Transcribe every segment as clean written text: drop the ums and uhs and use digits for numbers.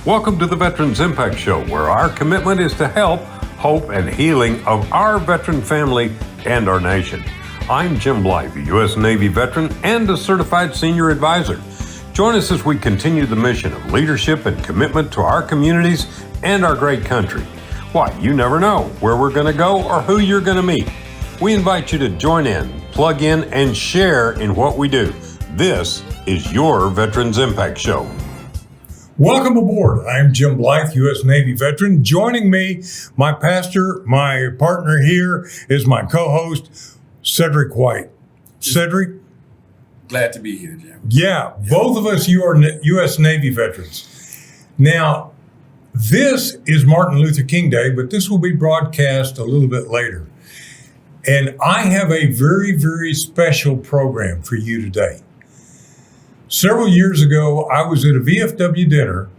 Welcome to the Veterans Impact Show, where our commitment is to help, hope, and healing of our veteran family and our nation. I'm Jim Blythe, a U.S. Navy veteran and a certified senior advisor. Join us as we continue the mission of leadership and commitment to our communities and our great country. Why, you never know where we're going to go or who you're going to meet. We invite you to join in, plug in, and share in what we do. This is your Veterans Impact Show. Welcome aboard. I'm Jim Blythe, U.S. Navy veteran. Joining me, my pastor, my partner here is my co-host, Cedric White. Cedric? Glad to be here, Jim. Yeah, both of us, you are U.S. Navy veterans. Now, this is Martin Luther King Day, but this will be broadcast a little bit later. And I have a very, very special program for you today. Several years ago, I was at a VFW dinner,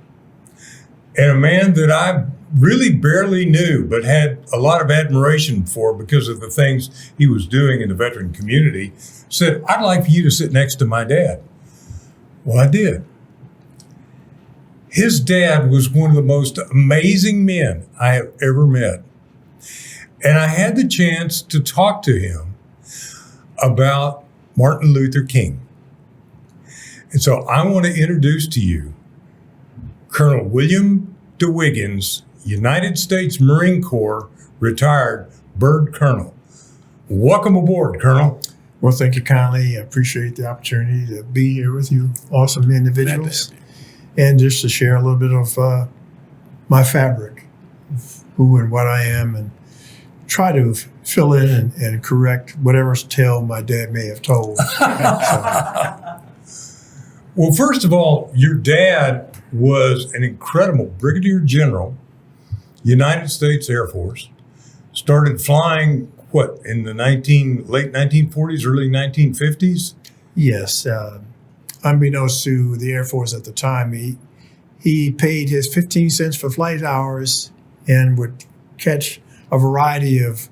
and a man that I really barely knew, but had a lot of admiration for because of the things he was doing in the veteran community, said, "I'd like for you to sit next to my dad." Well, I did. His dad was one of the most amazing men I have ever met. And I had the chance to talk to him about Martin Luther King. And so I want to introduce to you Col William Dwiggins, United States Marine Corps, retired bird colonel. Welcome aboard, Colonel. Well, thank you kindly. I appreciate the opportunity to be here with you awesome individuals. And just to share a little bit of my fabric, of who and what I am, and try to fill in and correct whatever tale my dad may have told. Well, first of all, your dad was an incredible brigadier general, United States Air Force, started flying, in the late 1940s, early 1950s? Yes. Unbeknownst to the Air Force at the time, he paid his 15 cents for flight hours and would catch a variety of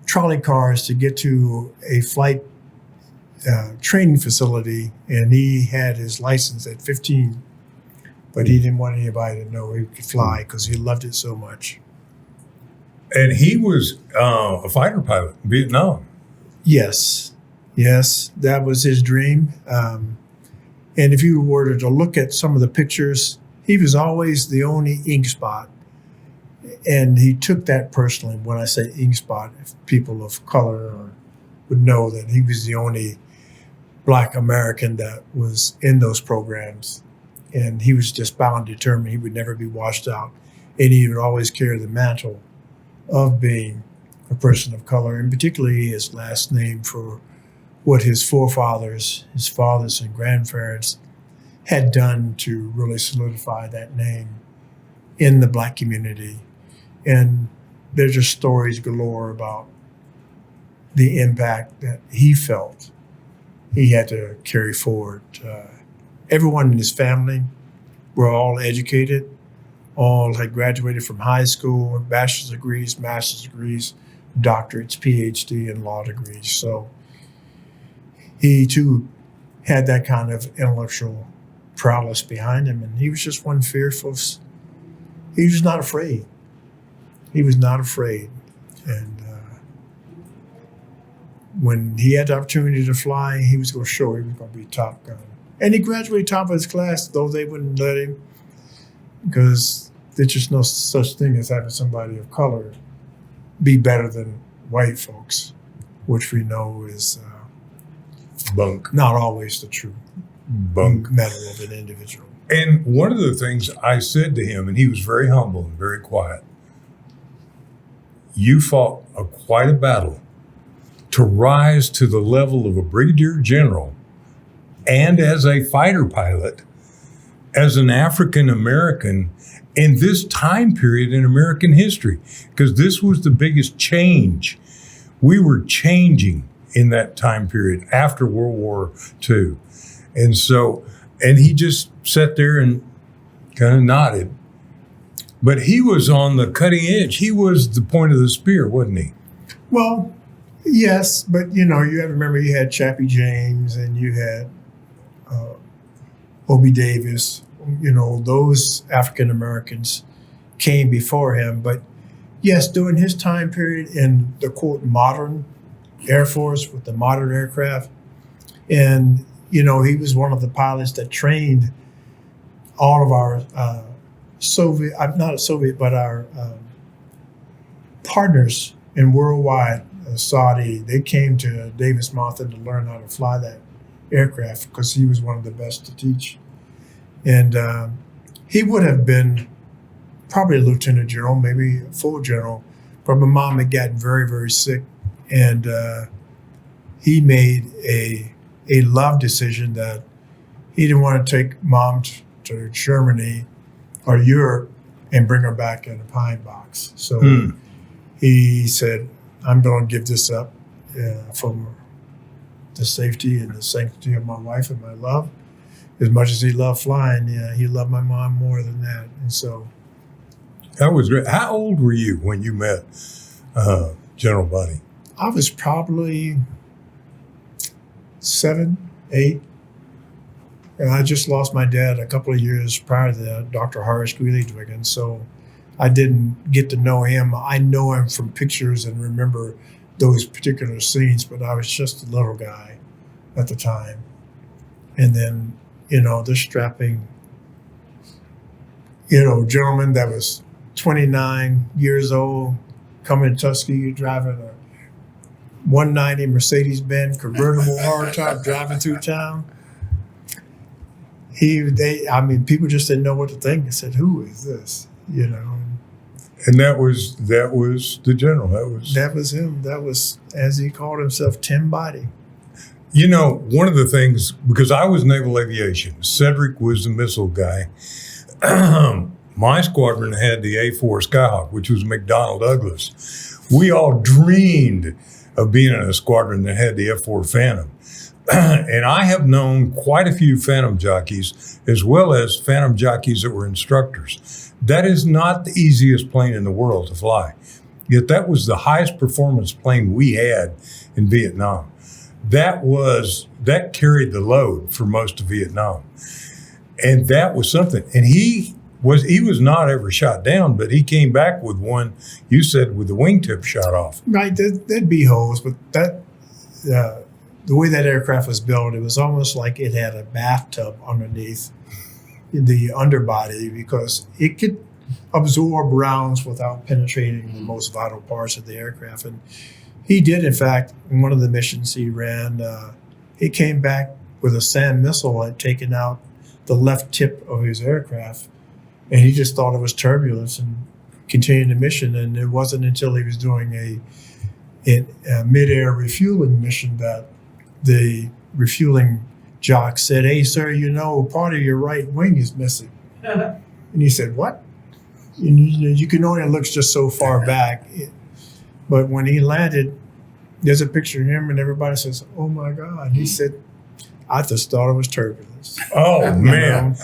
trolley cars to get to a flight training facility, and he had his license at 15, but he didn't want anybody to know he could fly because he loved it so much. And he was a fighter pilot in Vietnam. Yes, that was his dream. And if you were to look at some of the pictures, he was always the only ink spot. And he took that personally. When I say ink spot, if people of color would know that he was the only Black American that was in those programs. And he was just bound, determined he would never be washed out. And he would always carry the mantle of being a person of color, and particularly his last name for what his forefathers, his fathers and grandparents had done to really solidify that name in the Black community. And there's just stories galore about the impact that he felt he had to carry forward. Everyone in his family were all educated, all had graduated from high school, bachelor's degrees, master's degrees, doctorates, PhD, and law degrees. So he too had that kind of intellectual prowess behind him, and he was just one fearful. He was not afraid. He was not afraid. And when he had the opportunity to fly, he was going to show he was going to be Top Gun. And he graduated top of his class, though they wouldn't let him, because there's just no such thing as having somebody of color be better than white folks, which we know is bunk. Not always the true Bunk. metal of an individual. And one of the things I said to him, and he was very humble and very quiet, you fought quite a battle to rise to the level of a brigadier general and as a fighter pilot, as an African American in this time period in American history, because this was the biggest change. We were changing in that time period after World War II. And he just sat there and kind of nodded. But he was on the cutting edge. He was the point of the spear, wasn't he? Well, yes, but you have to remember you had Chappie James and you had Obie Davis, those African Americans came before him. But yes, during his time period in the quote modern Air Force with the modern aircraft, and he was one of the pilots that trained all of our our partners in worldwide, Saudi. They came to Davis Monthan to learn how to fly that aircraft because he was one of the best to teach. And he would have been probably a lieutenant general, maybe a full general, but my mom had gotten very, very sick, and he made a love decision that he didn't want to take mom to Germany or Europe and bring her back in a pine box. So he said, I'm going to give this up for the safety and the sanctity of my wife and my love. As much as he loved flying, he loved my mom more than that. And so. That was great. How old were you when you met General Boddie? I was probably 7, 8. And I just lost my dad a couple of years prior to that, Dr. Horace Greeley Dwiggins. So I didn't get to know him. I know him from pictures and remember those particular scenes, but I was just a little guy at the time. And then, this strapping, gentleman that was 29 years old, coming to Tuskegee, driving a 190 Mercedes-Benz convertible hardtop, driving through town. People just didn't know what to think. They said, "Who is this?" And that was the general. That was him. That was, as he called himself, Tim Boddie. One of the things, because I was naval aviation, Cedric was the missile guy. My squadron had the A4 Skyhawk, which was McDonnell Douglas. We all dreamed of being in a squadron that had the F4 Phantom. And I have known quite a few Phantom jockeys, as well as Phantom jockeys that were instructors. That is not the easiest plane in the world to fly. Yet that was the highest performance plane we had in Vietnam. That carried the load for most of Vietnam. And that was something. And he was not ever shot down, but he came back with one, you said, with the wingtip shot off. Right, there'd be holes, but the way that aircraft was built, it was almost like it had a bathtub underneath the underbody because it could absorb rounds without penetrating the most vital parts of the aircraft. And he did, in fact, in one of the missions he ran, he came back with a SAM missile had taken out the left tip of his aircraft, and he just thought it was turbulence and continued the mission. And it wasn't until he was doing a mid-air refueling mission that the refueling jock said, "Hey, sir, part of your right wing is missing." And he said, "What?" And you can only look just so far back. But when he landed, there's a picture of him, and everybody says, "Oh my God!" He said, "I just thought it was turbulence." Oh man!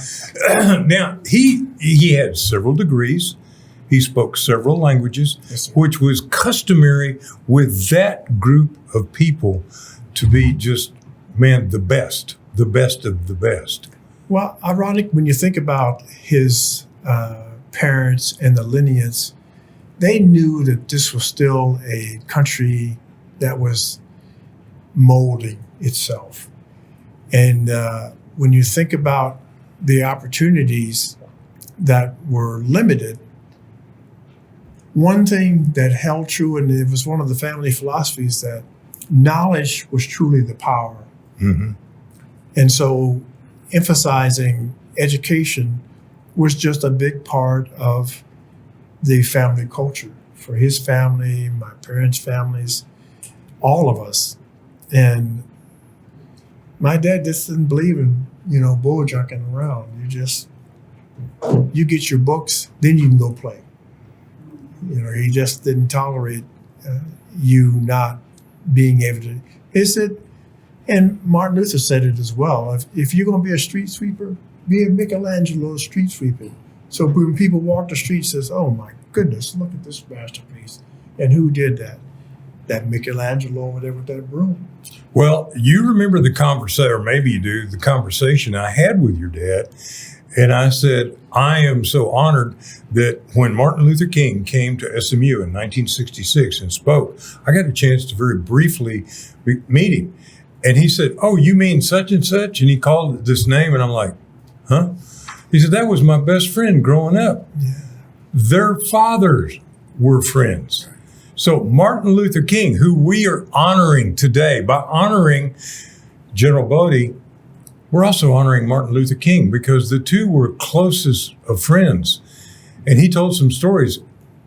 Now he had several degrees. He spoke several languages, Yes, sir. which was customary with that group of people to be just, the best of the best. Well, ironic when you think about his parents and the lineage, they knew that this was still a country that was molding itself. And when you think about the opportunities that were limited, one thing that held true, and it was one of the family philosophies, that knowledge was truly the power. Mm-hmm. And so emphasizing education was just a big part of the family culture for his family, my parents' families, all of us. And my dad just didn't believe in, bull junking around. You get your books, then you can go play. He just didn't tolerate you not being able to. He said, and Martin Luther said it as well, if you're going to be a street sweeper, be a Michelangelo street sweeper. So when people walk the street, says, "Oh my goodness, look at this masterpiece." And who did that? That Michelangelo over there with that broom. Well, you remember the conversation, or maybe you do, the conversation I had with your dad. And I said, I am so honored that when Martin Luther King came to SMU in 1966 and spoke, I got a chance to very briefly meet him. And he said, oh, you mean such and such? And he called this name, and I'm like, huh? He said, that was my best friend growing up. Yeah. Their fathers were friends. So Martin Luther King, who we are honoring today, by honoring General Boddie, we're also honoring Martin Luther King because the two were closest of friends. And he told some stories.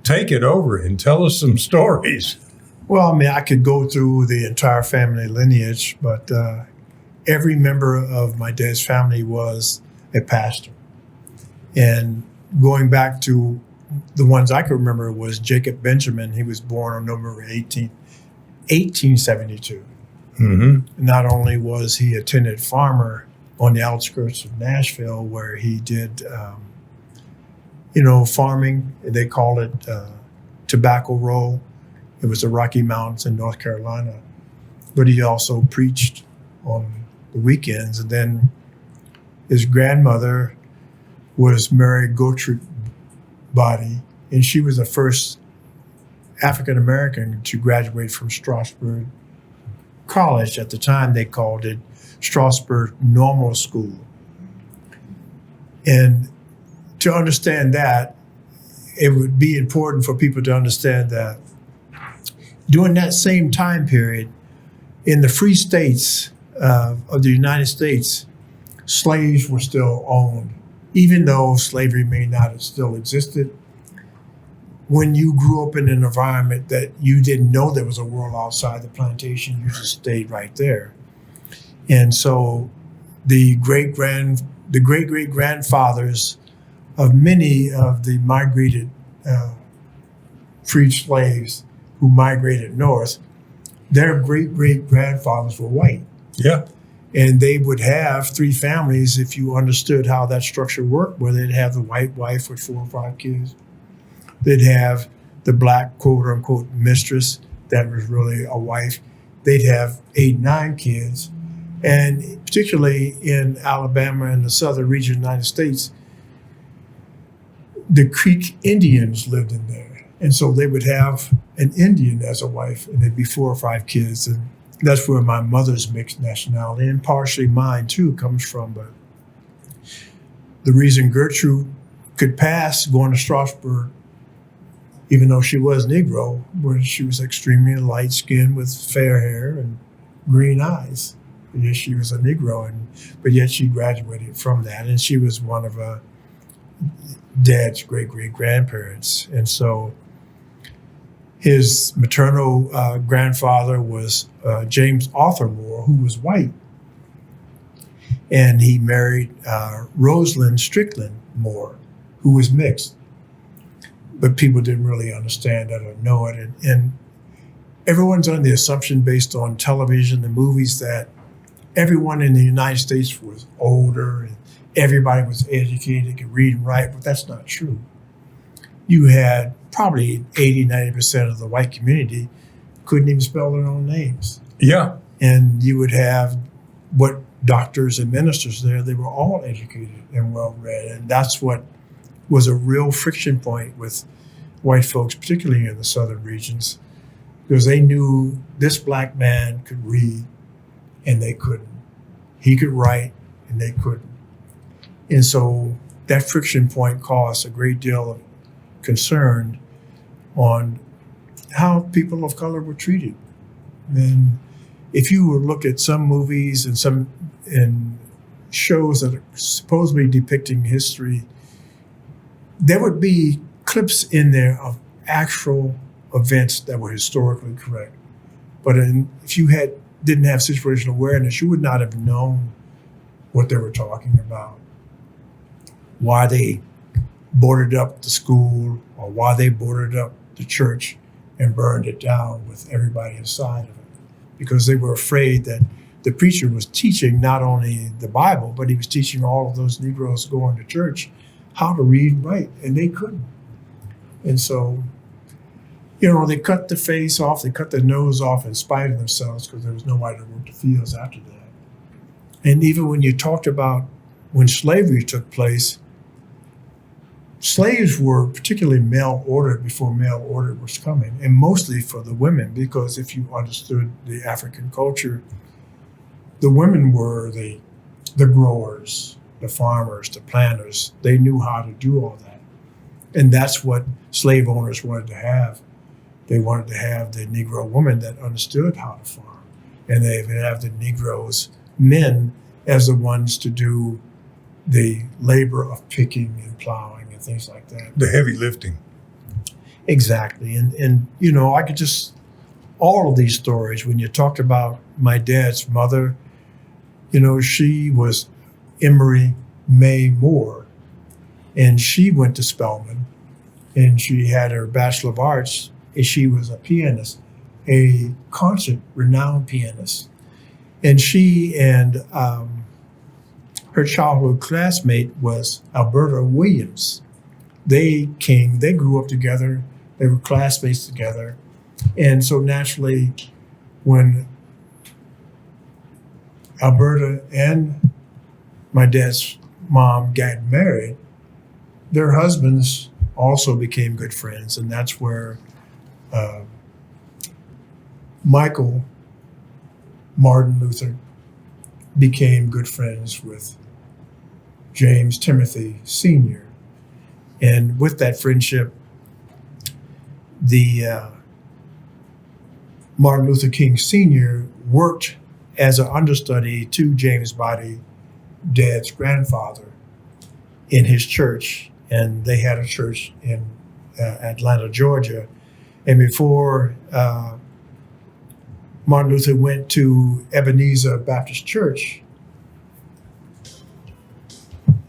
Take it over and tell us some stories. Well, I mean, I could go through the entire family lineage, but every member of my dad's family was a pastor. And going back to the ones I could remember was Jacob Benjamin. He was born on November 18th, 1872. Mm-hmm. Not only was he a tenant farmer on the outskirts of Nashville, where he did, farming. They call it tobacco roll. It was the Rocky Mountains in North Carolina. But he also preached on the weekends. And then his grandmother was Mary Gertrude Boddie, and she was the first African-American to graduate from Strasburg College. At the time, they called it Strasburg Normal School. And to understand that, it would be important for people to understand that during that same time period, in the free states of the United States, slaves were still owned. Even though slavery may not have still existed, when you grew up in an environment that you didn't know there was a world outside the plantation, you just stayed right there. And so the great-great-grandfathers of many of the migrated freed slaves who migrated north, their great-great-grandfathers were white. Yeah. And they would have three families, if you understood how that structure worked, where they'd have the white wife with 4 or 5 kids. They'd have the black, quote unquote, mistress that was really a wife. They'd have 8, 9 kids. And particularly in Alabama and the southern region of the United States, the Creek Indians lived in there. And so they would have an Indian as a wife, and there'd be 4 or 5 kids. And that's where my mother's mixed nationality, and partially mine too, comes from. But the reason Gertrude could pass going to Strasburg, even though she was Negro, was she was extremely light-skinned with fair hair and green eyes. But yet she was a Negro, but yet she graduated from that, and she was one of Dad's great-great-grandparents. And so his maternal grandfather was James Arthur Moore, who was white. And he married Rosalind Strickland Moore, who was mixed. But people didn't really understand that or know it. And everyone's under the assumption based on television and movies that everyone in the United States was older and everybody was educated, could read and write, but that's not true. You had probably 80, 90% of the white community couldn't even spell their own names. Yeah. And you would have what doctors and ministers there, they were all educated and well-read. And that's what was a real friction point with white folks, particularly in the southern regions, because they knew this black man could read and they couldn't. He could write and they couldn't. And so that friction point caused a great deal of concern on how people of color were treated. And if you would look at some movies and shows that are supposedly depicting history, there would be clips in there of actual events that were historically correct. But if you didn't have situational awareness, you would not have known what they were talking about. Why they boarded up the school, or why they boarded up the church and burned it down with everybody inside of it. Because they were afraid that the preacher was teaching not only the Bible, but he was teaching all of those Negroes going to church how to read and write, and they couldn't. And so, they cut the face off, they cut the nose off in spite of themselves because there was nobody to work the fields after that. And even when you talked about when slavery took place, slaves were particularly mail ordered before mail order was coming, and mostly for the women, because if you understood the African culture, the women were the growers, the farmers, the planters. They knew how to do all that. And that's what slave owners wanted to have. They wanted to have the Negro woman that understood how to farm. And they would have the Negroes men as the ones to do the labor of picking and plowing and things like that. The heavy lifting. Exactly. And you know, I could just, all of these stories, when you talked about my dad's mother, you know, she was Emery May Moore, and she went to Spelman, and she had her Bachelor of Arts, and she was a pianist, a renowned pianist. And she and her childhood classmate was Alberta Williams. They grew up together, they were classmates together. And so naturally, when Alberta and my dad's mom got married, their husbands also became good friends. And that's where Michael Martin Luther became good friends with James Timothy Sr. And with that friendship, the Martin Luther King Sr. worked as an understudy to James Boddie, Dad's grandfather, in his church. And they had a church in Atlanta, Georgia. And before Martin Luther went to Ebenezer Baptist Church,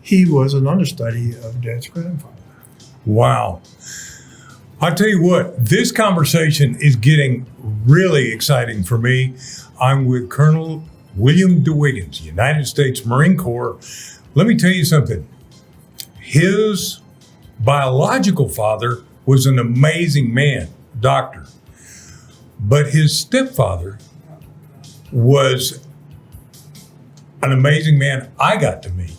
he was an understudy of Dad's grandfather. Wow. I'll tell you what, this conversation is getting really exciting for me. I'm with Col William Dwiggins, United States Marine Corps. Let me tell you something. His biological father was an amazing man, doctor. But his stepfather was an amazing man I got to meet,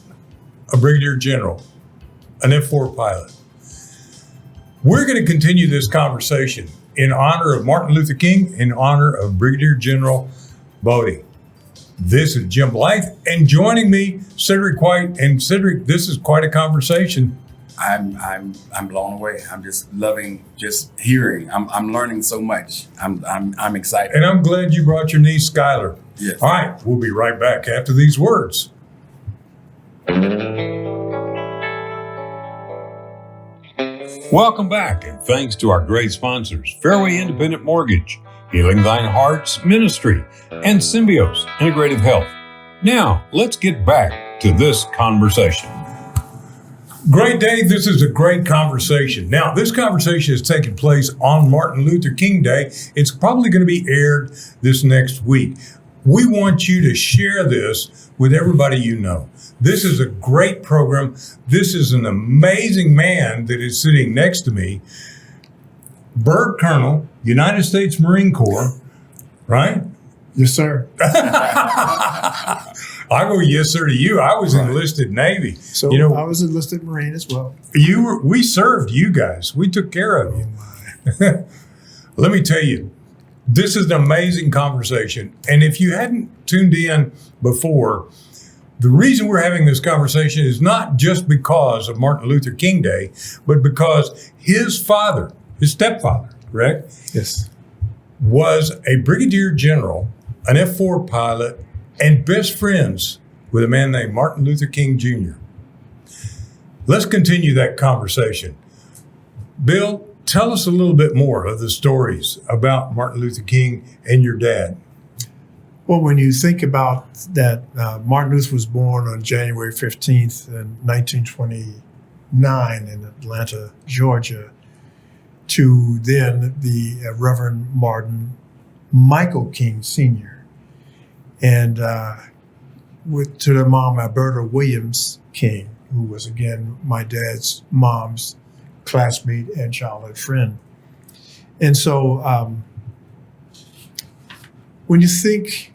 a brigadier general, an F-4 pilot. We're going to continue this conversation in honor of Martin Luther King, in honor of Brigadier General Boddie. This is Jim Blythe, and joining me, Cedric White. And Cedric, this is quite a conversation. I'm blown away. I'm just loving just hearing. I'm learning so much. I'm excited. And I'm glad you brought your niece, Skylar. Yes. All right, we'll be right back after these words. Welcome back, and thanks to our great sponsors, Fairway Independent Mortgage, Healing Thine Heart's Ministry, and Symbios Integrative Health. Now, let's get back to this conversation. Great, Dave. This is a great conversation. Now, this conversation is taking place on Martin Luther King Day. It's probably going to be aired this next week. We want you to share this with everybody you know. This is a great program. This is an amazing man that is sitting next to me. Bird Colonel, United States Marine Corps, right? Yes, sir. I go yes, sir, to you. I was enlisted Navy. So I was enlisted Marine as well. We served you guys. We took care of you. Let me tell you, this is an amazing conversation. And if you hadn't tuned in before, the reason we're having this conversation is not just because of Martin Luther King Day, but because his father, his stepfather, correct? Yes. Was a brigadier general, an F-4 pilot, and best friends with a man named Martin Luther King Jr. Let's continue that conversation. Bill, tell us a little bit more of the stories about Martin Luther King and your dad. Well, when you think about that, Martin Luther was born on January 15th in 1929 in Atlanta, Georgia, to then the Reverend Martin Michael King Sr. And to their mom, Alberta Williams King, who was, again, my dad's mom's classmate and childhood friend. And so when you think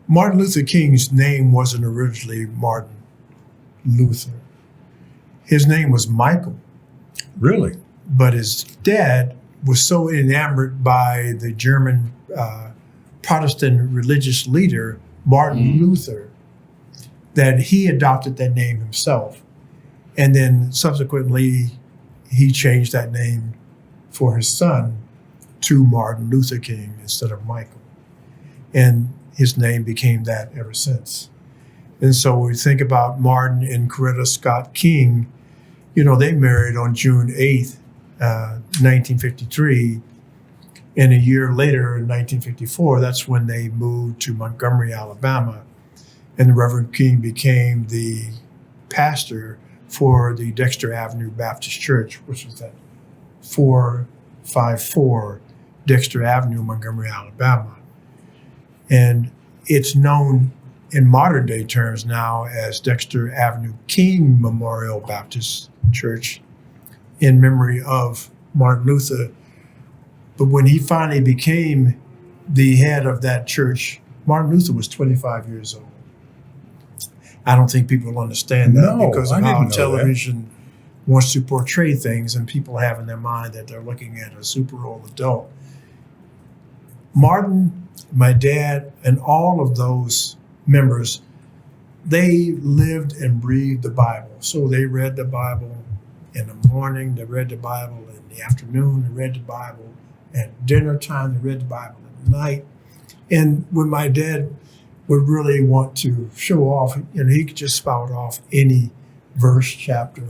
Martin Luther King's name wasn't originally Martin, Luther. His name was Michael, Really? but his dad was so enamored by the German Protestant religious leader, Martin Luther, that he adopted that name himself. And then subsequently, he changed that name for his son to Martin Luther King instead of Michael. And his name became that ever since. And so we think about Martin and Coretta Scott King, they married on June 8th, 1953. And a year later, in 1954, that's when they moved to Montgomery, Alabama. And the Reverend King became the pastor for the Dexter Avenue Baptist Church, which was at 454 Dexter Avenue, Montgomery, Alabama. And it's known in modern day terms now as Dexter Avenue King Memorial Baptist Church in memory of Martin Luther. But when he finally became the head of that church, Martin Luther was 25 years old. I don't think people understand that No, because I of didn't how know that. television wants to portray things and people have in their mind that they're looking at a super old adult. Martin, my dad, and all of those members, they lived and breathed the Bible. So they read the Bible in the morning, they read the Bible in the afternoon, they read the Bible at dinner time, they read the Bible at night. And when my dad would really want to show off, he could just spout off any verse, chapter.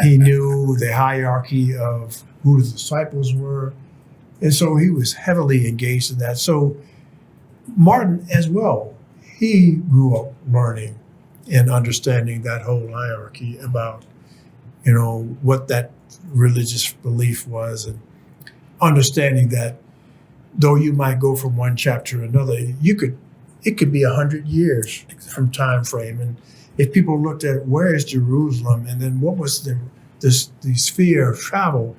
He knew the hierarchy of who the disciples were. And so he was heavily engaged in that. So Martin as well, he grew up learning and understanding that whole hierarchy about, what that religious belief was, and understanding that though you might go from one chapter to another, it could be 100 years from time frame. And if people looked at where is Jerusalem and then what was the sphere of travel,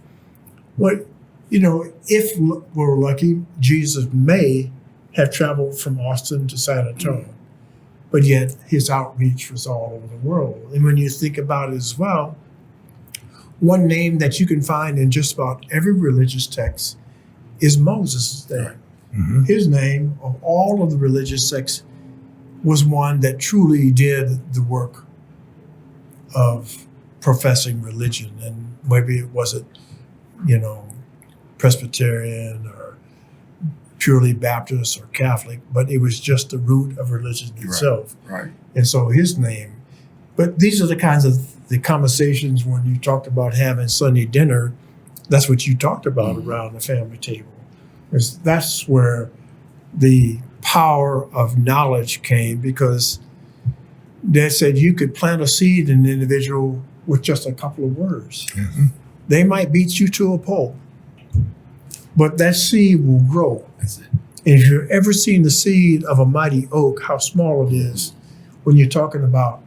if we're lucky, Jesus may have traveled from Austin to San Antonio, but yet his outreach was all over the world. And when you think about it as well, one name that you can find in just about every religious text is Moses' name. Mm-hmm. His name, of all of the religious sects, was one that truly did the work of professing religion. And maybe it wasn't, Presbyterian or purely Baptist or Catholic, but it was just the root of religion itself. Right. And so his name. But these are the kinds of the conversations when you talked about having Sunday dinner, that's what you talked about around the family table. That's where the power of knowledge came, because they said you could plant a seed in an individual with just a couple of words. Mm-hmm. They might beat you to a pulp, but that seed will grow. That's it. And if you've ever seen the seed of a mighty oak, how small it is, when you're talking about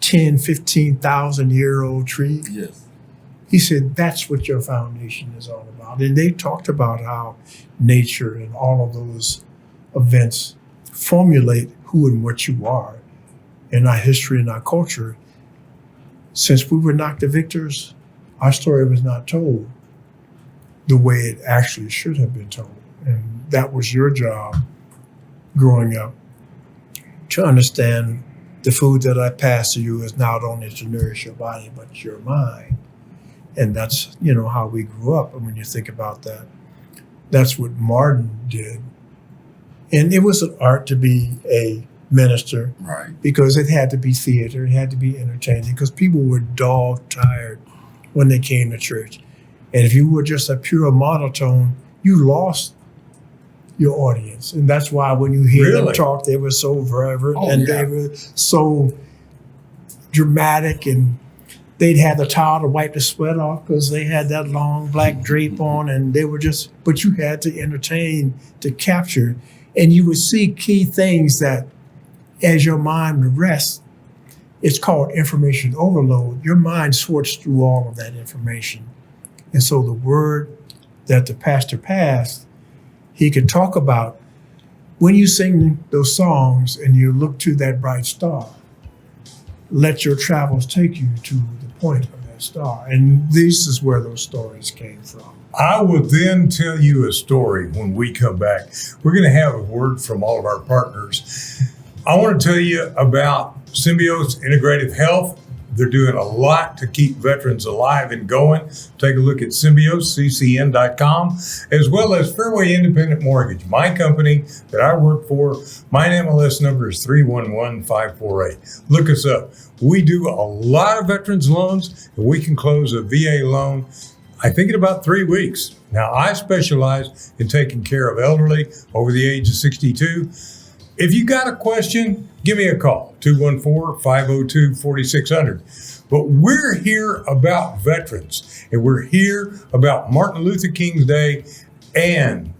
10, 15,000-year-old tree, Yes. he said that's what your foundation is all about. And they talked about how nature and all of those events formulate who and what you are in our history and our culture. Since we were not the victors, our story was not told the way it actually should have been told. And that was your job growing up, to understand the food that I pass to you is not only to nourish your body, but your mind. And that's, how we grew up. And when you think about that, that's what Martin did. And it was an art to be a minister, Right. because it had to be theater, it had to be entertaining, because people were dog tired when they came to church. And if you were just a pure monotone, you lost your audience. And that's why when you hear them Really? talk, they were so fervent Oh, they were so dramatic, and they'd have the towel to wipe the sweat off because they had that long black drape on, and they were but you had to entertain to capture. And you would see key things that as your mind would rest, it's called information overload. Your mind sorts through all of that information. And so the word that the pastor passed, he could talk about when you sing those songs and you look to that bright star, let your travels take you to the point of that star. And this is where those stories came from. I will then tell you a story when we come back. We're going to have a word from all of our partners. I want to tell you about Symbiosis Integrative Health. They're doing a lot to keep veterans alive and going. Take a look at symbiosisccn.com, as well as Fairway Independent Mortgage, my company that I work for. My MLS number is 311548. Look us up. We do a lot of veterans loans, and we can close a VA loan, I think, in about 3 weeks. Now, I specialize in taking care of elderly over the age of 62. If you got a question, give me a call, 214-502-4600. But we're here about veterans, and we're here about Martin Luther King's Day and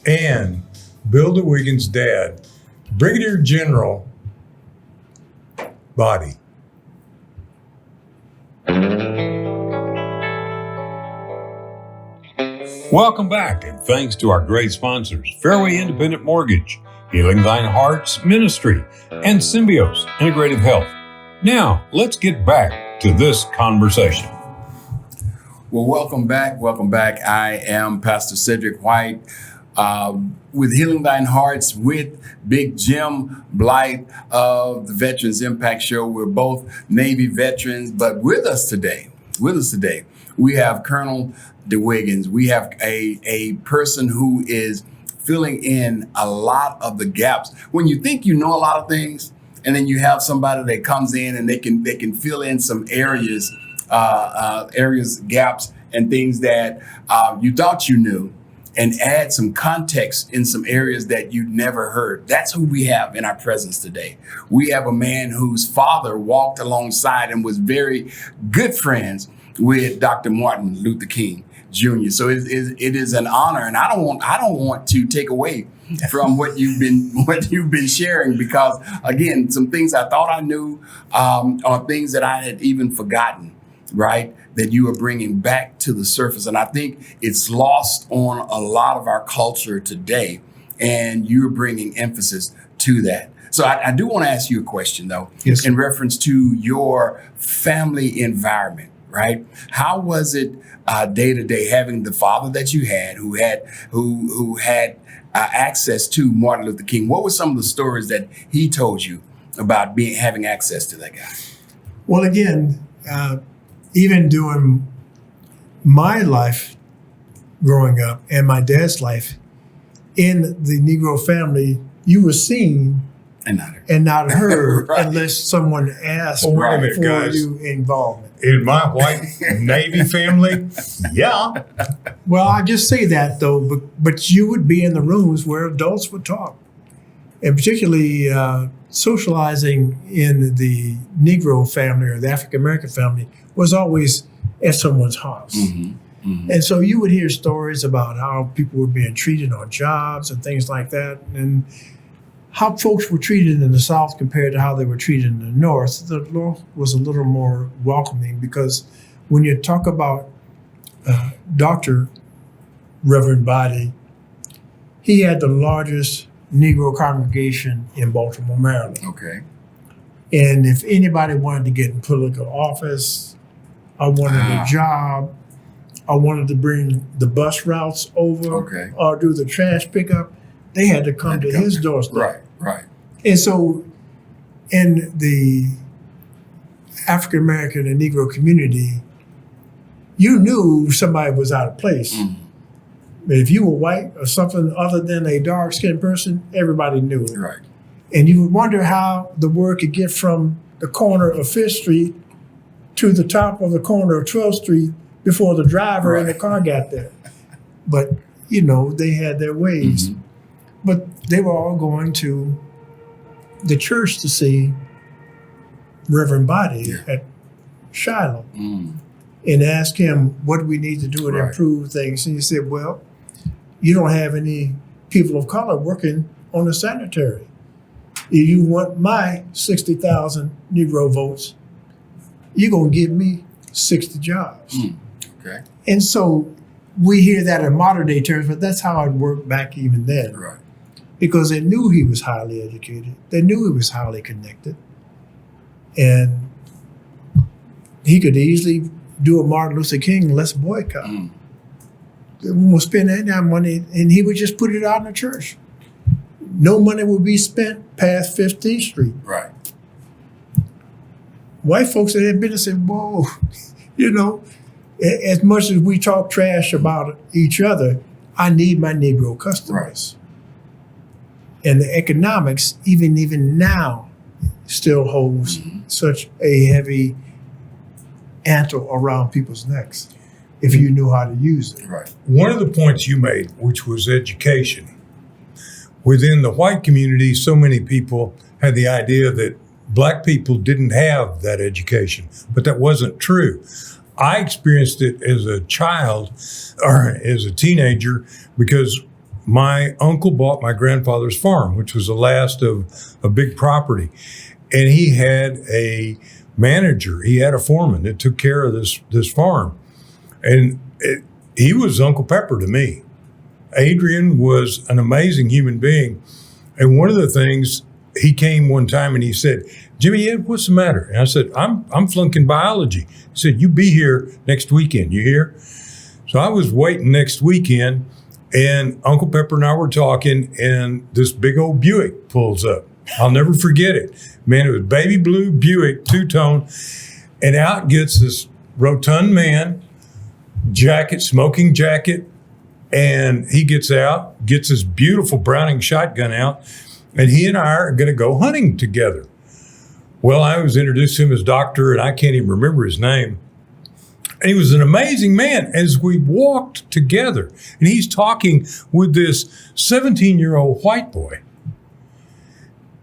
Bill Dwiggins' dad, Brigadier General Boddie. Welcome back, and thanks to our great sponsors, Fairway Independent Mortgage, Healing Thine Heart's Ministry, and Symbiosis Integrative Health. Now, let's get back to this conversation. Well, welcome back. Welcome back. I am Pastor Cedric White with Healing Thine Hearts with Big Jim Blythe of the Veterans Impact Show. We're both Navy veterans, but with us today, we have Colonel Dwiggins. We have a person who is filling in a lot of the gaps. When you think you know a lot of things, and then you have somebody that comes in and they can fill in some areas, gaps, and things that you thought you knew, and add some context in some areas that you'd never heard. That's who we have in our presence today. We have a man whose father walked alongside and was very good friends with Dr. Martin Luther King Jr. So it is an honor, and I don't want to take away from what you've been sharing, because again, some things I thought I knew are things that I had even forgotten, right? That you are bringing back to the surface, and I think it's lost on a lot of our culture today, and you're bringing emphasis to that. So I do want to ask you a question, though, yes, in reference to your family environment, right? How was it day to day having the father that you had, who had access to Martin Luther King? What were some of the stories that he told you about having access to that guy? Well, again, even during my life growing up and my dad's life, in the Negro family, you were seen and not heard Right. unless someone asked Oh, wait a minute, for guys. you involvement. In my white Navy family, yeah. Well, I just say that though, but you would be in the rooms where adults would talk, and particularly socializing in the Negro family or the African American family was always at someone's house. Mm-hmm. Mm-hmm. And so you would hear stories about how people were being treated on jobs and things like that, and how folks were treated in the South compared to how they were treated in the North. The North was a little more welcoming, because when you talk about Dr. Reverend Boddie, he had the largest Negro congregation in Baltimore, Maryland. Okay. And if anybody wanted to get in political office, I wanted a job, I wanted to bring the bus routes over, Okay. or do the trash pickup, they had to come to his doorstep. Right. And so in the African American and Negro community, you knew somebody was out of place. Mm. But if you were white or something other than a dark-skinned person, everybody knew it. Right. And you would wonder how the word could get from the corner of Fifth Street to the top of the corner of 12th Street before the driver in the car got there. But, you know, they had their ways. Mm-hmm. But they were all going to the church to see Reverend Boddie at Shiloh and ask him, what do we need to do to improve things? And he said, well, you don't have any people of color working on the sanitary. If you want my 60,000 Negro votes, you're going to give me 60 jobs. Okay. And so we hear that in modern day terms, but that's how it worked back even then. Right. Because they knew he was highly educated. They knew he was highly connected. And he could easily do a Martin Luther King, let's boycott. We'll spend that money, and he would just put it out in the church. No money would be spent past 15th Street. Right. White folks that had been and said, whoa, as much as we talk trash about each other, I need my Negro customers. Right. And the economics, even now, still holds such a heavy antle around people's necks if you knew how to use it. Right. One of the points you made, which was education. Within the white community, so many people had the idea that Black people didn't have that education, but that wasn't true. I experienced it as a child or as a teenager because my uncle bought my grandfather's farm, which was the last of a big property. And he had a manager, he had a foreman that took care of this farm. And he was Uncle Pepper to me. Adrian was an amazing human being. And one of the things, he came one time and he said, Jimmy, Ed, what's the matter? And I said, I'm flunking biology. He said, you be here next weekend, you hear? So I was waiting next weekend, and Uncle Pepper and I were talking, and this big old Buick pulls up. I'll never forget it. Man, it was baby blue Buick, two-tone, and out gets this rotund man, smoking jacket, and he gets out, gets his beautiful Browning shotgun out, and he and I are going to go hunting together. Well, I was introduced to him as doctor, and I can't even remember his name. And he was an amazing man as we walked together. And he's talking with this 17-year-old white boy.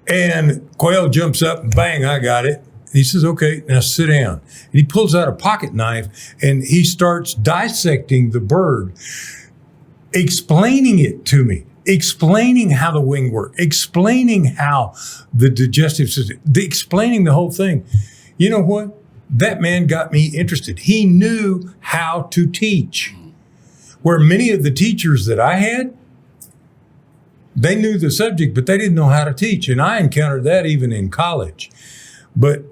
And Quail jumps up and bang, I got it. He says, okay, now sit down. And he pulls out a pocket knife and he starts dissecting the bird, explaining it to me, explaining how the wing worked, explaining how the digestive system, explaining the whole thing. You know what? That man got me interested. He knew how to teach. Where many of the teachers that I had, they knew the subject, but they didn't know how to teach. And I encountered that even in college. But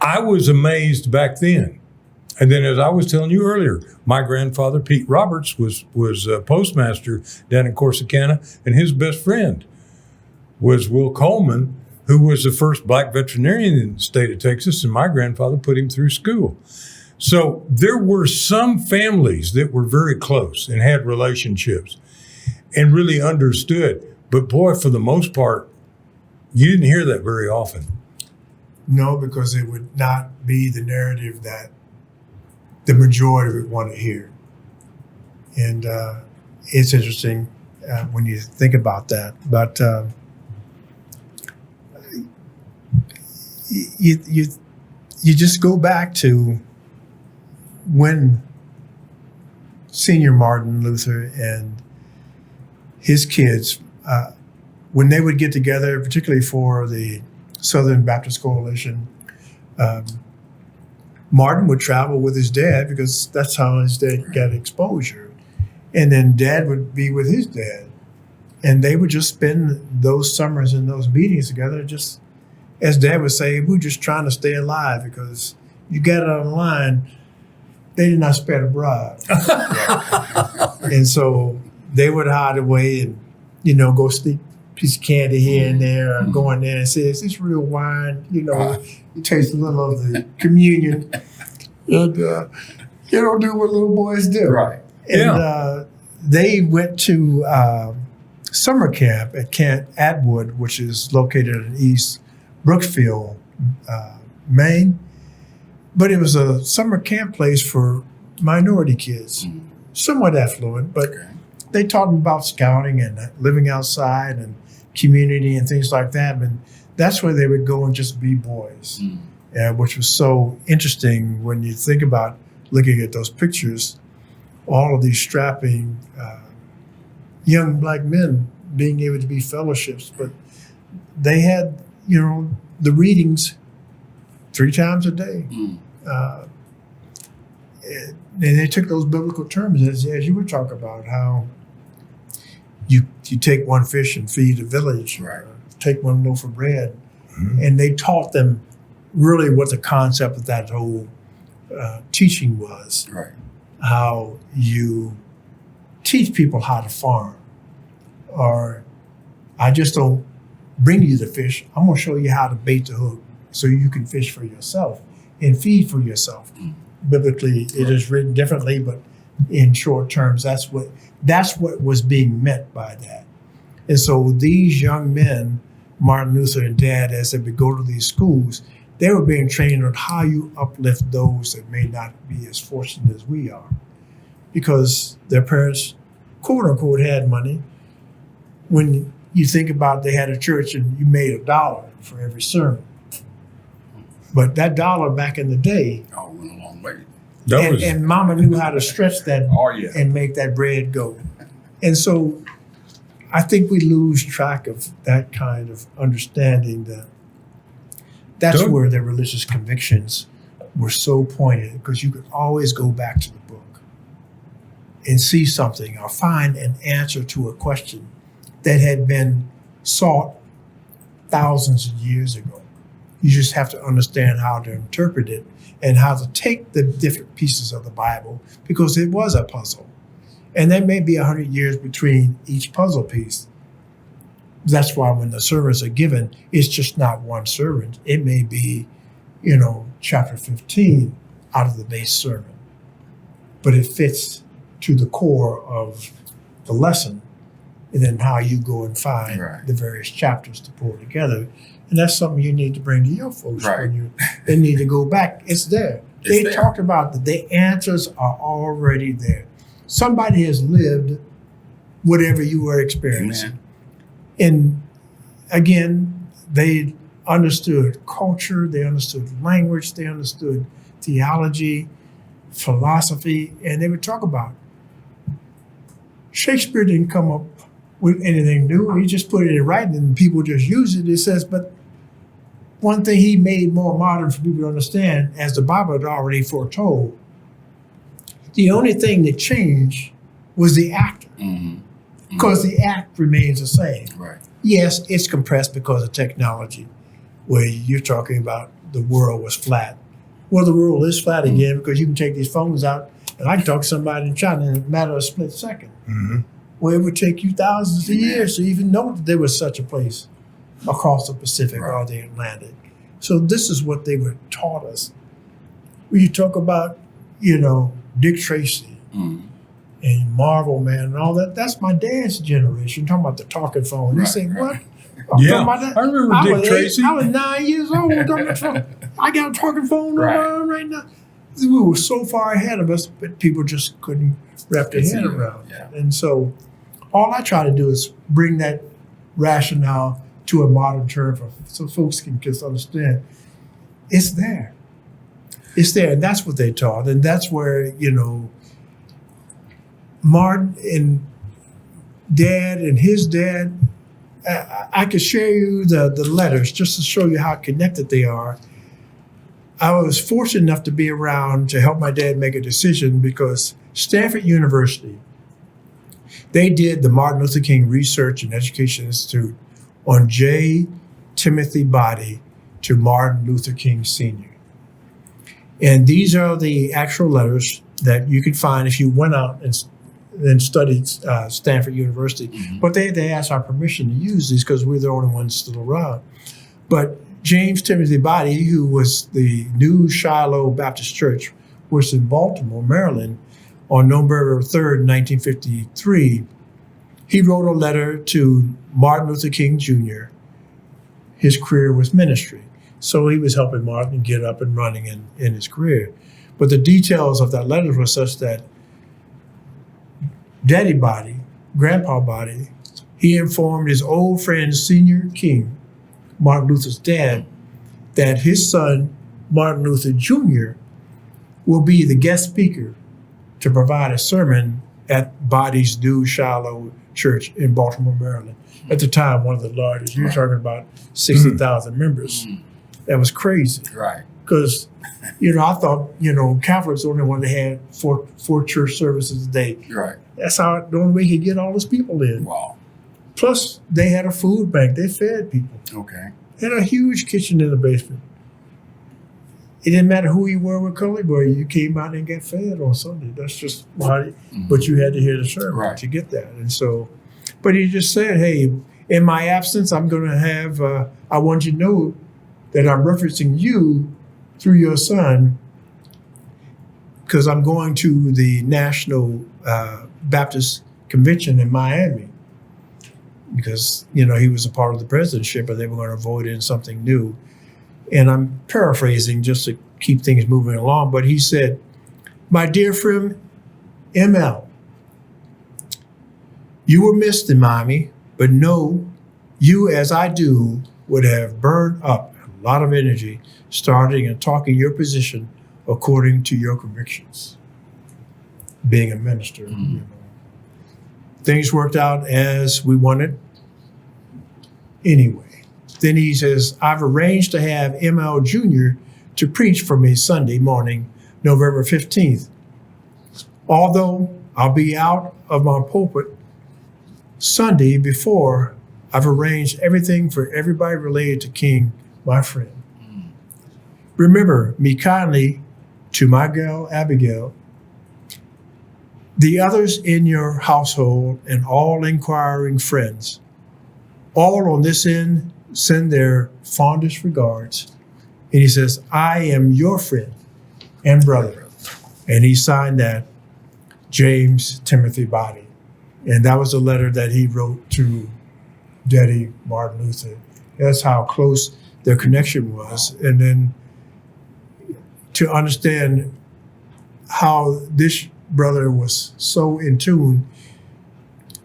I was amazed back then. And then, as I was telling you earlier, my grandfather, Pete Roberts, was a postmaster down in Corsicana, and his best friend was Will Coleman, who was the first Black veterinarian in the state of Texas, and my grandfather put him through school. So there were some families that were very close and had relationships and really understood. But boy, for the most part, you didn't hear that very often. No, because it would not be the narrative that the majority would want to hear. And it's interesting when you think about that. But you just go back to when Senior Martin Luther and his kids, when they would get together, particularly for the Southern Baptist Coalition, Martin would travel with his dad because that's how his dad got exposure. And then dad would be with his dad. And they would just spend those summers in those meetings together, just as dad would say, we're just trying to stay alive because you got it on the line, they did not spare the bribe. And so they would hide away and, go sneak a piece of candy here and there, or go in there and say, is this real wine? You taste a little of the communion. And you don't do what little boys do. Right. And they went to summer camp at Camp Atwood, which is located in East Brookfield, Maine. But it was a summer camp place for minority kids, somewhat affluent, but they taught them about scouting and living outside and community and things like that. And that's where they would go and just be boys, which was so interesting when you think about looking at those pictures, all of these strapping young Black men being able to be fellowships. But they had, the readings 3 times a day. And they took those biblical terms, as you were talking about, how you take one fish and feed a village, take one loaf of bread. And they taught them really what the concept of that whole teaching was. Right. How you teach people how to farm. Or I just don't bring you the fish. I'm going to show you how to bait the hook so you can fish for yourself and feed for yourself. Biblically, it is written differently, but in short terms, that's what was being meant by that. And so these young men, Martin Luther and Dad, as they would go to these schools, they were being trained on how you uplift those that may not be as fortunate as we are. Because their parents, quote unquote, had money. When you think about they had a church and you made $1 for every sermon. But that $1 back in the day, went a long way. and Mama knew how to stretch that Oh, yeah. and make that bread go. And so I think we lose track of that kind of understanding that's where their religious convictions were so pointed, because you could always go back to the book and see something or find an answer to a question that had been sought thousands of years ago. You just have to understand how to interpret it and how to take the different pieces of the Bible, because it was a puzzle. And there may be 100 years between each puzzle piece. That's why when the sermons are given, it's just not one sermon. It may be, chapter 15 out of the base sermon. But it fits to the core of the lesson, and then how you go and find the various chapters to pull together. And that's something you need to bring to your folks when they need to go back. It's there. They talked about that the answers are already there. Somebody has lived whatever you were experiencing. Amen. And again, they understood culture, they understood language, they understood theology, philosophy, and they would talk about Shakespeare didn't come up with anything new. He just put it in writing and people just use it. It says, but one thing he made more modern for people to understand, as the Bible had already foretold, the only thing that changed was the actor. Because the act remains the same. Right. Yes, it's compressed because of technology, where you're talking about the world was flat. Well, the world is flat again because you can take these phones out and I can talk to somebody in China in a matter of a split second. Well, it would take you thousands of years to even know that there was such a place across the Pacific or the Atlantic. So this is what they were taught us. When you talk about, Dick Tracy and Marvel Man and all that, that's my dad's generation. Talking about the talking phone. They say, what? Yeah, I remember Dick Tracy. I was 9 years old. I got a talking phone right now. We were so far ahead of us, but people just couldn't wrap their head around it. And so all I try to do is bring that rationale to a modern term so folks can just understand it's there. It's there, and that's what they taught. And that's where, Martin and Dad and his dad, I could share you the letters just to show you how connected they are. I was fortunate enough to be around to help my dad make a decision because Stanford University, they did the Martin Luther King Research and Education Institute on J. Timothy Boddie to Martin Luther King Sr. And these are the actual letters that you could find if you went out and studied Stanford University. But they asked our permission to use these because we're the only ones still around. But James Timothy Boddie, who was the new Shiloh Baptist Church, was in Baltimore, Maryland, on November 3rd, 1953. He wrote a letter to Martin Luther King Jr. His career was ministry. So he was helping Martin get up and running in his career. But the details of that letter were such that Daddy Boddie, Grandpa Boddie, he informed his old friend, Senior King, Martin Luther's dad, that his son, Martin Luther Jr., will be the guest speaker to provide a sermon at Boddie's new Shiloh Church in Baltimore, Maryland. At the time, one of the largest. You're talking about 60,000 members. That was crazy. Right. Because, I thought, Catholics the only one that had four church services a day. Right. That's how the only way you could get all those people in. Wow. Plus, they had a food bank. They fed people. Okay. They had a huge kitchen in the basement. it didn't matter who you were with Cully Boy. You came out and got fed on Sunday. That's just why. But you had to hear the sermon to get that. And so, but he just said, hey, in my absence, I'm going to have, I want you to know that I'm referencing you through your son, because I'm going to the National Baptist Convention in Miami, because, you know, he was a part of the presidentship, but they were going to vote in something new. And I'm paraphrasing just to keep things moving along, but he said, my dear friend, ML, you were missed in Miami, but know you, as I do, would have burned up a lot of energy starting and talking your position according to your convictions. Being a minister, you know. Things worked out as we wanted anyway. Then he says, I've arranged to have ML Jr. to preach for me Sunday morning, November 15th. Although I'll be out of my pulpit Sunday before, I've arranged everything for everybody related to King, my friend. Remember me kindly to my girl, Abigail, the others in your household, and all inquiring friends. All on this end send their fondest regards. And he says, I am your friend and brother. And he signed that, James Timothy Boddie. And that was a letter that he wrote to Daddy Martin Luther. That's how close their connection was. And then to understand how this brother was so in tune,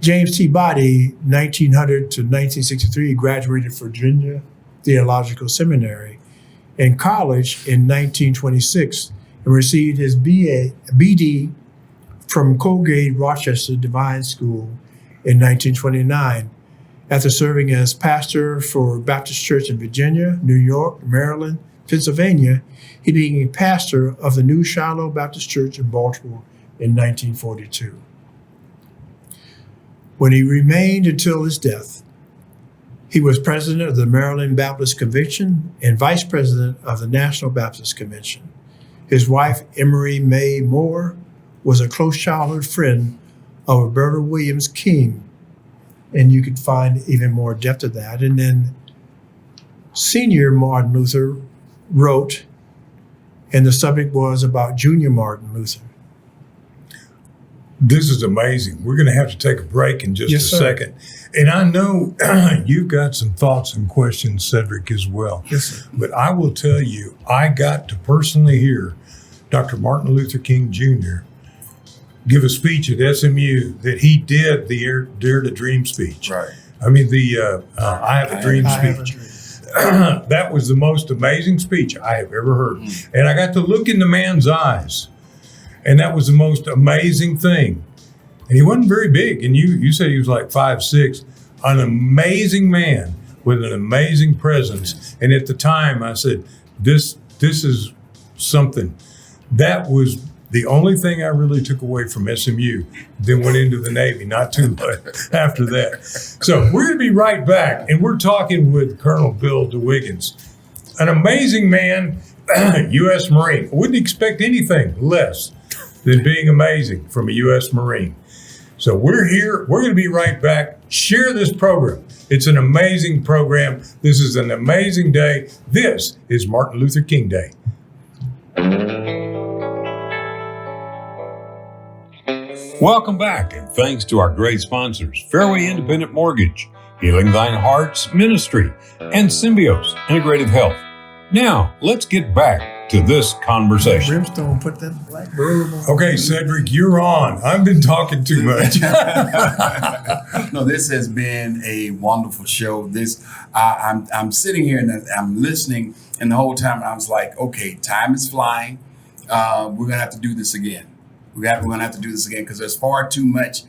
James T. Boddie, 1900 to 1963, graduated from Virginia Theological Seminary and college in 1926 and received his BD from Colgate Rochester Divine School in 1929. After serving as pastor for Baptist Church in Virginia, New York, Maryland, Pennsylvania, he became pastor of the New Shiloh Baptist Church in Baltimore in 1942. When he remained until his death, he was president of the Maryland Baptist Convention and vice president of the National Baptist Convention. His wife, Emery May Moore, was a close childhood friend of Roberta Williams King, and you could find even more depth of that. And then Senior Martin Luther wrote, and the subject was about Junior Martin Luther. This is amazing. We're going to have to take a break in just a second. And I know you've got some thoughts and questions, Cedric, as well. Yes, sir. But I will tell you, I got to personally hear Dr. Martin Luther King Jr. give a speech at SMU that he did the Dare to Dream speech. Right. I mean, the I Have a Dream speech. That was the most amazing speech I have ever heard. And I got to look in the man's eyes. And that was the most amazing thing. And he wasn't very big. And you said he was like 5'6", an amazing man with an amazing presence. And at the time I said, this is something. That was the only thing I really took away from SMU, then went into the Navy, not too much after that. So we're going to be right back. And we're talking with Colonel Bill Dwiggins, an amazing man, U.S. Marine. I wouldn't expect anything less than being amazing from a U.S. Marine. So we're here. We're going to be right back. Share this program. It's an amazing program. This is an amazing day. This is Martin Luther King Day. Welcome back, and thanks to our great sponsors, Fairway Independent Mortgage, Healing Thine Heart's Ministry, and Symbios Integrative Health. Now, let's get back to this conversation. Brimstone, put that black robe on. Okay, Cedric, you're on. I've been talking too much. No, this has been a wonderful show. I'm sitting here and I'm listening, and the whole time I was like, okay, time is flying. We're going to have to do this again. We're going to have to do this again because there's far too much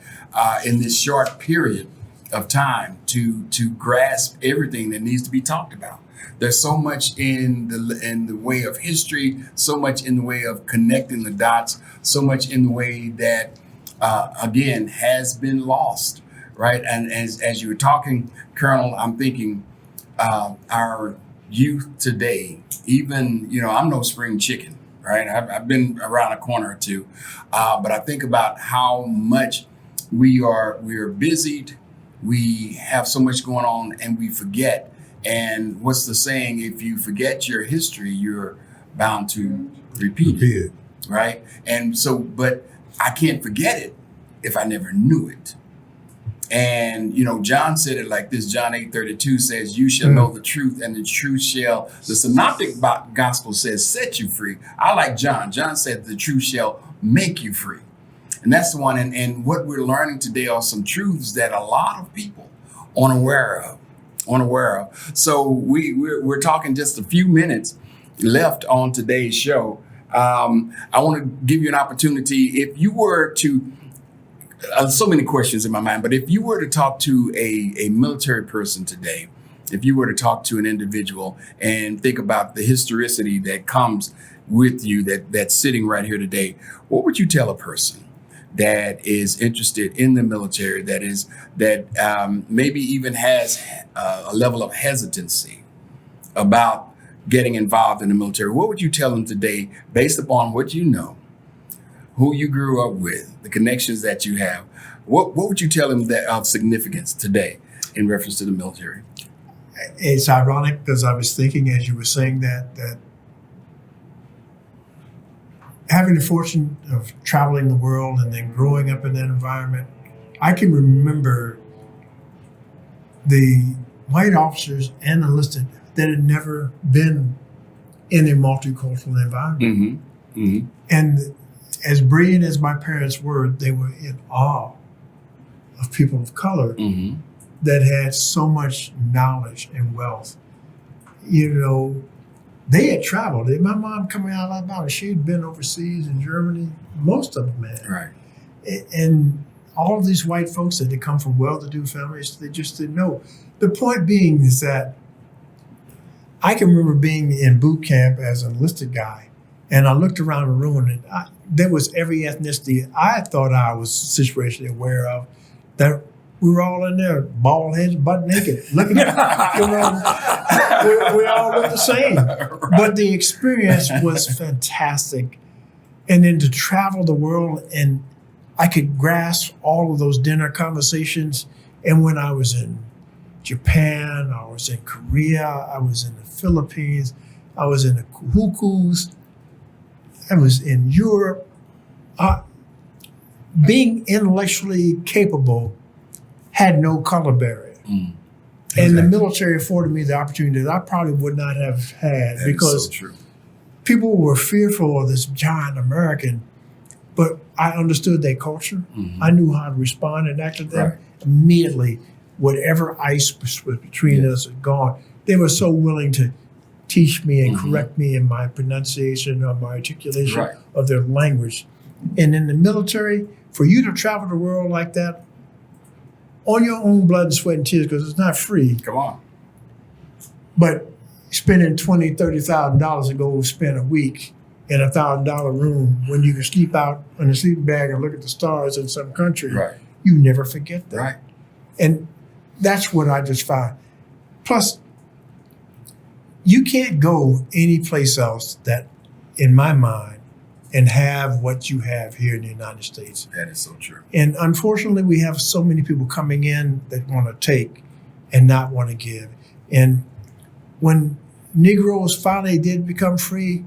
in this short period of time to grasp everything that needs to be talked about. There's so much in the way of history, so much in the way of connecting the dots, so much in the way that, again, has been lost, right? And as you were talking, Colonel, I'm thinking our youth today, even, I'm no spring chicken, right? I've been around a corner or two, but I think about how much we are busied, we have so much going on, and we forget. And what's the saying? If you forget your history, you're bound to repeat it, right? And so, but I can't forget it if I never knew it. And, John said it like this. John 8:32 says, you shall know the truth, and the truth shall, the synoptic gospel says, set you free. I like John. John said the truth shall make you free. And that's the one. And what we're learning today are some truths that a lot of people aren't aware of. So we're talking just a few minutes left on today's show. I want to give you an opportunity. If you were to, so many questions in my mind, but if you were to talk to a military person today, if you were to talk to an individual and think about the historicity that comes with you, that's sitting right here today, what would you tell a person that is interested in the military, that maybe even has a level of hesitancy about getting involved in the military? What would you tell them today based upon what you know, who you grew up with, the connections that you have? What would you tell them that of significance today in reference to the military? It's ironic because I was thinking as you were saying that having the fortune of traveling the world and then growing up in that environment, I can remember the white officers and enlisted that had never been in a multicultural environment. Mm-hmm. Mm-hmm. And as brilliant as my parents were, they were in awe of people of color Mm-hmm. that had so much knowledge and wealth. They had traveled. My mom coming out of Alabama, she had been overseas in Germany, most of them had. Right. And all of these white folks that had come from well-to-do families, they just didn't know. The point being is that I can remember being in boot camp as an enlisted guy, and I looked around the room, and there was every ethnicity I thought I was situationally aware of, that we were all in there, bald heads, butt naked, looking at we all looked the same. But the experience was fantastic. And then to travel the world, and I could grasp all of those dinner conversations. And when I was in Japan, I was in Korea, I was in the Philippines, I was in the Hukus, I was in Europe. Being intellectually capable had no color barrier. Mm. And the military afforded me the opportunity that I probably would not have had, That because is so true. people were fearful of this giant American, but I understood their culture. Mm-hmm. I knew how to respond and act to them. Right. Immediately. Whatever ice was between us had gone. They were so willing to teach me and Mm-hmm. correct me in my pronunciation or my articulation Right. of their language. And in the military, for you to travel the world like that, on your own blood and sweat and tears, because it's not free, Come on. but spending $20,000, $30,000 to go spend a week in a $1,000 room when you can sleep out in a sleeping bag and look at the stars in some country, Right. you never forget that. Right. And that's what I just found. Plus, you can't go any place else that, in my mind, and have what you have here in the United States. That is so true. And unfortunately, we have so many people coming in that want to take and not want to give. And when Negroes finally did become free,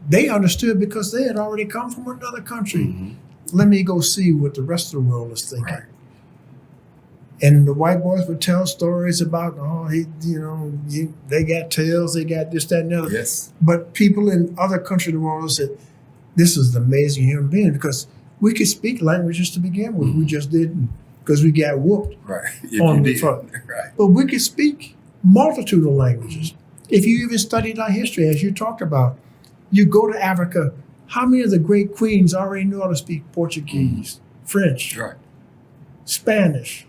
they understood because they had already come from another country. Mm-hmm. Let me go see what the rest of the world is thinking. Right. And the white boys would tell stories about, they got tails, they got this, that, and the other. Yes. But people in other countries of the world said, this is an amazing human being, because we could speak languages to begin with. Mm-hmm. We just didn't, because we got whooped Right. If on you the did. front. Right. But we could speak multitude of languages. If you even studied our history, as you talked about, you go to Africa, how many of the great queens already know how to speak Portuguese, French, Right. Spanish?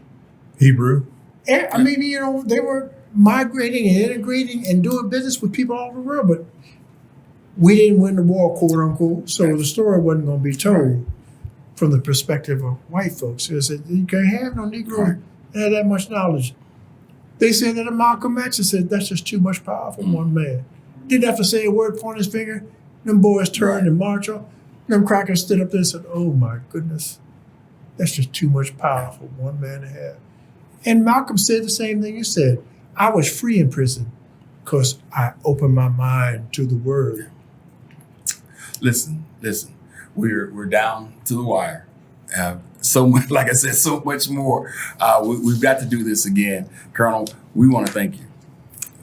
Hebrew. And, I mean, they were migrating and integrating and doing business with people all over the world, but we didn't win the war, quote unquote, so the story wasn't going to be told from the perspective of white folks. They said, you can't have no Negro that had that much knowledge. They said that Malcolm X said that's just too much power for one man. Didn't have to say a word, point his finger. Them boys turned and marched on. Them crackers stood up there and said, oh my goodness, that's just too much power for one man to have. And Malcolm said the same thing you said. I was free in prison because I opened my mind to the word. Listen. We're down to the wire. So much, like I said, so much more. We've got to do this again. Colonel, we want to thank you.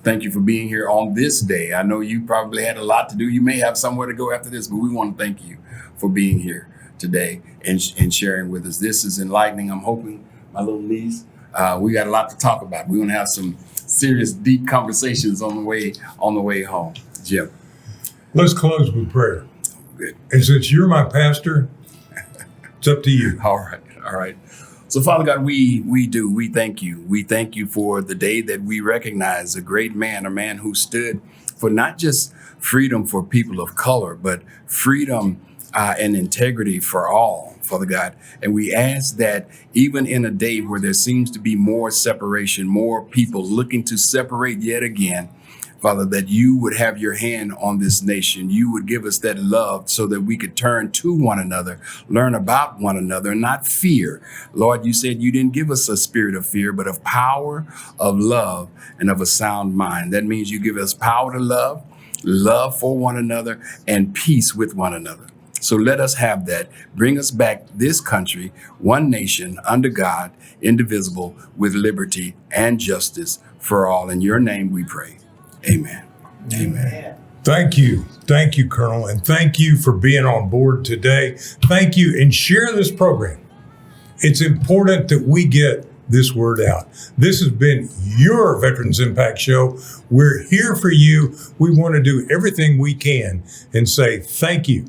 Thank you for being here on this day. I know you probably had a lot to do. You may have somewhere to go after this, but we want to thank you for being here today and sharing with us. This is enlightening. I'm hoping, my little niece, we got a lot to talk about. We're going to have some serious, deep conversations on the way home. Jim. Let's close with prayer. Good. And since you're my pastor, it's up to you. All right. So, Father God, we thank you. We thank you for the day that we recognize a great man, a man who stood for not just freedom for people of color, but freedom and integrity for all, Father God. And we ask that even in a day where there seems to be more separation, more people looking to separate yet again, Father, that you would have your hand on this nation. You would give us that love so that we could turn to one another, learn about one another, and not fear. Lord, you said you didn't give us a spirit of fear, but of power, of love, and of a sound mind. That means you give us power to love for one another, and peace with one another. So let us have that. Bring us back this country, one nation under God, indivisible, with liberty and justice for all. In your name we pray. Amen. Amen. Thank you. Thank you, Colonel. And thank you for being on board today. Thank you. And share this program. It's important that we get this word out. This has been your Veterans Impact Show. We're here for you. We want to do everything we can and say thank you